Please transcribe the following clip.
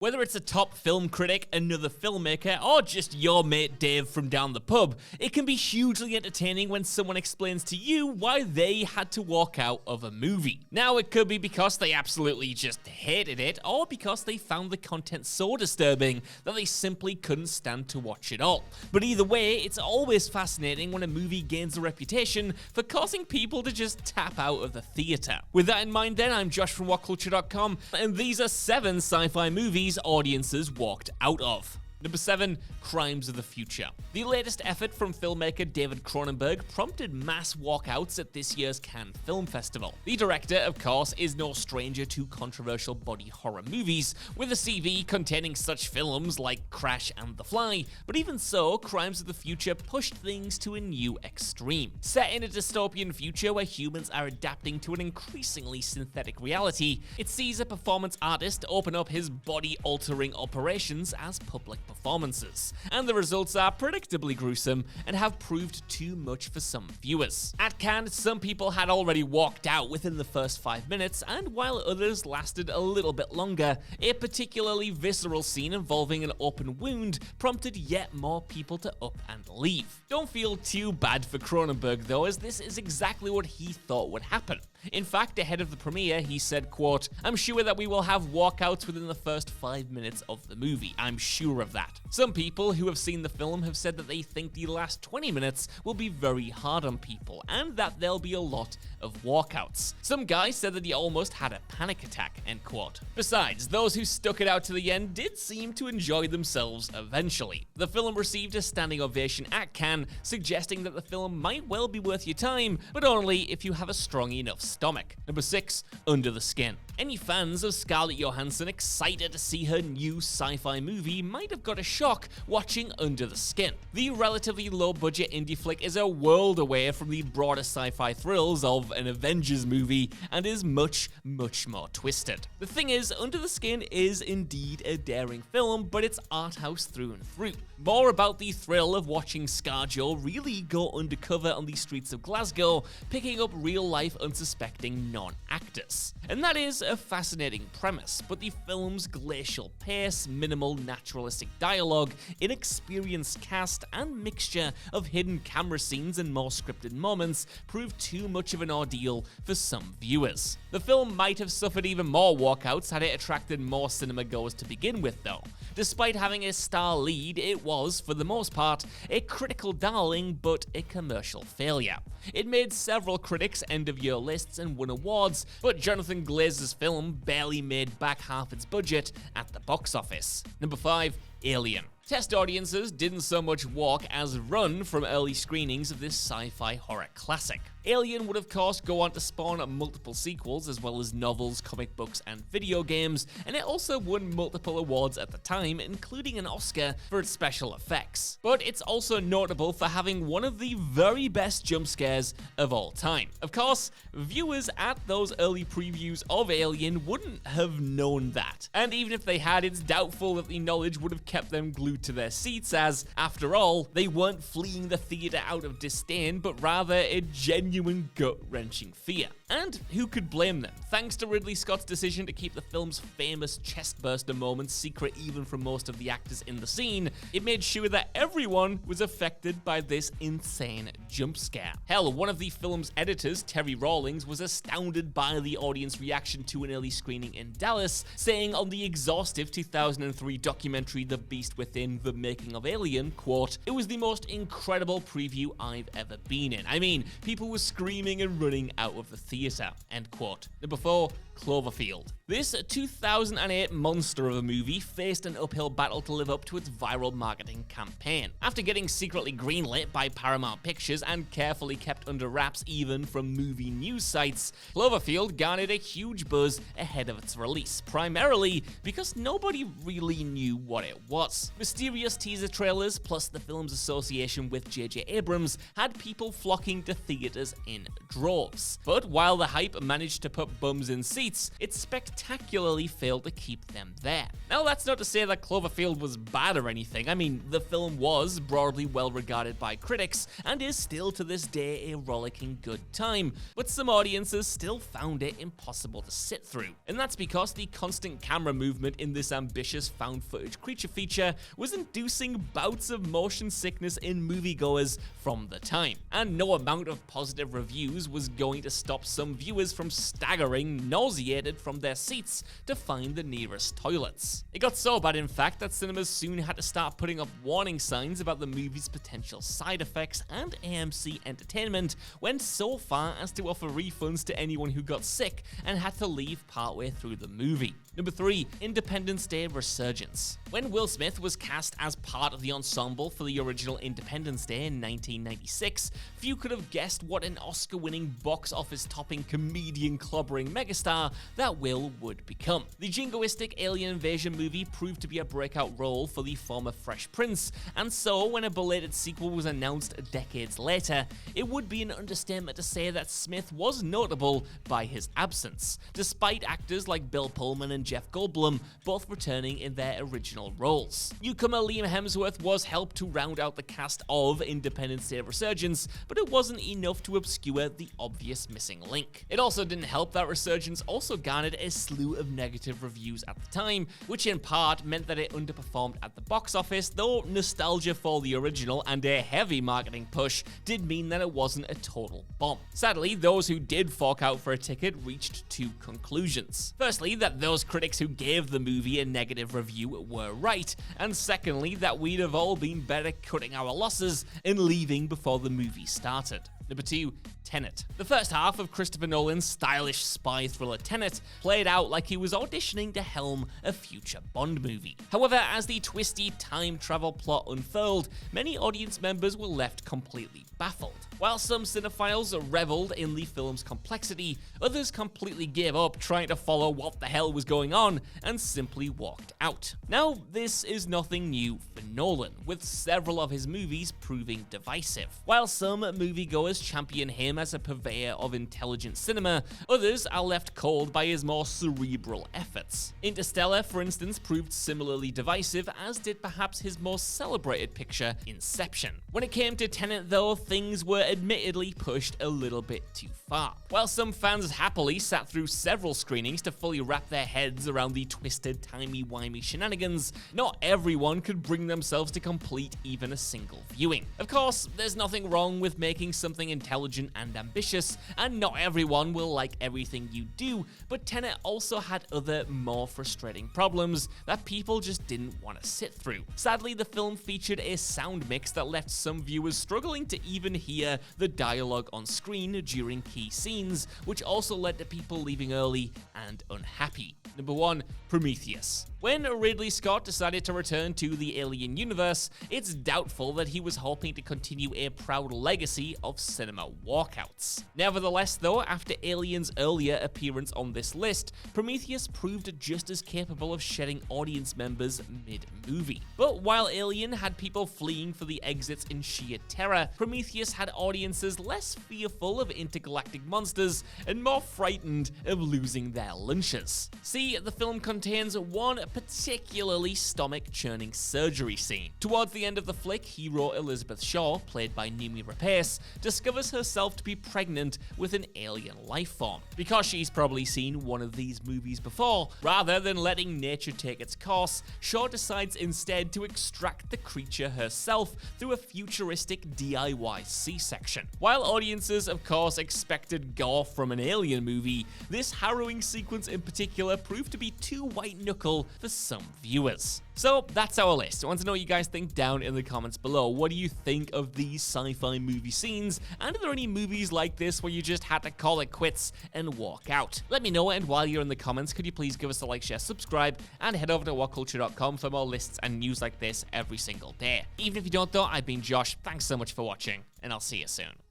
Whether it's a top film critic, another filmmaker, or just your mate Dave from down the pub, it can be hugely entertaining when someone explains to you why they had to walk out of a movie. Now, it could be because they absolutely just hated it, or because they found the content so disturbing that they simply couldn't stand to watch it all. But either way, it's always fascinating when a movie gains a reputation for causing people to just tap out of the theater. With that in mind then, I'm Josh from WhatCulture.com, and these are 7 sci-fi movies audiences walked out of. Number 7, Crimes of the Future. The latest effort from filmmaker David Cronenberg prompted mass walkouts at this year's Cannes Film Festival. The director, of course, is no stranger to controversial body horror movies, with a CV containing such films like Crash and The Fly, but even so, Crimes of the Future pushed things to a new extreme. Set in a dystopian future where humans are adapting to an increasingly synthetic reality, it sees a performance artist open up his body-altering operations as public performances, and the results are predictably gruesome and have proved too much for some viewers. At Cannes, some people had already walked out within the first 5 minutes, and while others lasted a little bit longer, a particularly visceral scene involving an open wound prompted yet more people to up and leave. Don't feel too bad for Cronenberg though, as this is exactly what he thought would happen. In fact, ahead of the premiere, he said, quote, "I'm sure that we will have walkouts within the first 5 minutes of the movie. I'm sure of that." Some people who have seen the film have said that they think the last 20 minutes will be very hard on people, and that there'll be a lot of walkouts. Some guy said that he almost had a panic attack, end quote. Besides, those who stuck it out to the end did seem to enjoy themselves eventually. The film received a standing ovation at Cannes, suggesting that the film might well be worth your time, but only if you have a strong enough stomach. Number 6, Under the Skin. Any fans of Scarlett Johansson excited to see her new sci-fi movie might have got a shock watching Under the Skin. The relatively low-budget indie flick is a world away from the broader sci-fi thrills of an Avengers movie and is much, much more twisted. The thing is, Under the Skin is indeed a daring film, but it's art house through and through. More about the thrill of watching ScarJo really go undercover on the streets of Glasgow, picking up real-life unsuspecting non-actors. And that is a fascinating premise, but the film's glacial pace, minimal naturalistic dialogue, inexperienced cast, and mixture of hidden camera scenes and more scripted moments proved too much of an ordeal for some viewers. The film might have suffered even more walkouts had it attracted more cinema goers to begin with though. Despite having a star lead, it was, for the most part, a critical darling but a commercial failure. It made several critics' end-of-year lists and won awards, but Jonathan Glazer's film barely made back half its budget at the box office. Number 5, Alien. Test audiences didn't so much walk as run from early screenings of this sci-fi horror classic. Alien would of course go on to spawn multiple sequels as well as novels, comic books, and video games, and it also won multiple awards at the time, including an Oscar for its special effects. But it's also notable for having one of the very best jump scares of all time. Of course, viewers at those early previews of Alien wouldn't have known that, and even if they had, it's doubtful that the knowledge would have kept them glued to their seats, as, after all, they weren't fleeing the theater out of disdain, but rather a genuine gut-wrenching fear. And who could blame them? Thanks to Ridley Scott's decision to keep the film's famous chestburster moments secret even from most of the actors in the scene, it made sure that everyone was affected by this insane jump scare. Hell, one of the film's editors, Terry Rawlings, was astounded by the audience reaction to an early screening in Dallas, saying on the exhaustive 2003 documentary The Beast Within: The Making of Alien, quote, "It was the most incredible preview I've ever been in. I mean, people were screaming and running out of the theater," end quote. Number 4, Cloverfield. This 2008 monster of a movie faced an uphill battle to live up to its viral marketing campaign. After getting secretly greenlit by Paramount Pictures and carefully kept under wraps even from movie news sites, Cloverfield garnered a huge buzz ahead of its release, primarily because nobody really knew what it was. Mysterious teaser trailers, plus the film's association with J.J. Abrams, had people flocking to theaters in droves. But while the hype managed to put bums in seats, seats, it spectacularly failed to keep them there. Now, that's not to say that Cloverfield was bad or anything. I mean, the film was broadly well regarded by critics and is still to this day a rollicking good time, but some audiences still found it impossible to sit through. And that's because the constant camera movement in this ambitious found footage creature feature was inducing bouts of motion sickness in moviegoers from the time. And no amount of positive reviews was going to stop some viewers from staggering, nauseated from their seats to find the nearest toilets. It got so bad, in fact, that cinemas soon had to start putting up warning signs about the movie's potential side effects, and AMC Entertainment went so far as to offer refunds to anyone who got sick and had to leave partway through the movie. Number 3. Independence Day Resurgence. When Will Smith was cast as part of the ensemble for the original Independence Day in 1996, few could have guessed what an Oscar-winning, box-office-topping, comedian-clobbering megastar that Will would become. The jingoistic alien invasion movie proved to be a breakout role for the former Fresh Prince, and so when a belated sequel was announced decades later, it would be an understatement to say that Smith was notable by his absence, despite actors like Bill Pullman and Jeff Goldblum both returning in their original roles. Newcomer Liam Hemsworth was helped to round out the cast of Independence Day Resurgence, but it wasn't enough to obscure the obvious missing link. It also didn't help that Resurgence also garnered a slew of negative reviews at the time, which in part meant that it underperformed at the box office, though nostalgia for the original and a heavy marketing push did mean that it wasn't a total bomb. Sadly, those who did fork out for a ticket reached two conclusions. Firstly, that those critics who gave the movie a negative review were right, and secondly, that we'd have all been better cutting our losses and leaving before the movie started. Number 2. Tenet. The first half of Christopher Nolan's stylish spy thriller Tenet played out like he was auditioning to helm a future Bond movie. However, as the twisty time travel plot unfurled, many audience members were left completely baffled. While some cinephiles reveled in the film's complexity, others completely gave up trying to follow what the hell was going on and simply walked out. Now, this is nothing new for Nolan, with several of his movies proving divisive. While some moviegoers champion him as a purveyor of intelligent cinema, others are left cold by his more cerebral efforts. Interstellar, for instance, proved similarly divisive, as did perhaps his most celebrated picture, Inception. When it came to Tenet, though, things were admittedly pushed a little bit too far. While some fans happily sat through several screenings to fully wrap their heads around the twisted, timey-wimey shenanigans, not everyone could bring themselves to complete even a single viewing. Of course, there's nothing wrong with making something intelligent and ambitious, and not everyone will like everything you do, but Tenet also had other, more frustrating problems that people just didn't want to sit through. Sadly, the film featured a sound mix that left some viewers struggling to even hear the dialogue on screen during key scenes, which also led to people leaving early and unhappy. Number 1. Prometheus. When Ridley Scott decided to return to the Alien universe, it's doubtful that he was hoping to continue a proud legacy of cinema walkouts. Nevertheless, though, after Alien's earlier appearance on this list, Prometheus proved just as capable of shedding audience members mid-movie. But while Alien had people fleeing for the exits in sheer terror, Prometheus had audiences less fearful of intergalactic monsters and more frightened of losing their lunches. See, the film contains one particularly stomach-churning surgery scene. Towards the end of the flick, hero Elizabeth Shaw, played by Noomi Rapace, discovers herself to be pregnant with an alien life form. Because she's probably seen one of these movies before, rather than letting nature take its course, Shaw decides instead to extract the creature herself through a futuristic DIY C-section. While audiences, of course, expected gore from an alien movie, this harrowing sequence in particular proved to be too white-knuckle for some viewers. So that's our list. I want to know what you guys think down in the comments below. What do you think of these sci-fi movie scenes? And are there any movies like this where you just had to call it quits and walk out? Let me know, and while you're in the comments, could you please give us a like, share, subscribe, and head over to whatculture.com for more lists and news like this every single day. Even if you don't though, I've been Josh. Thanks so much for watching, and I'll see you soon.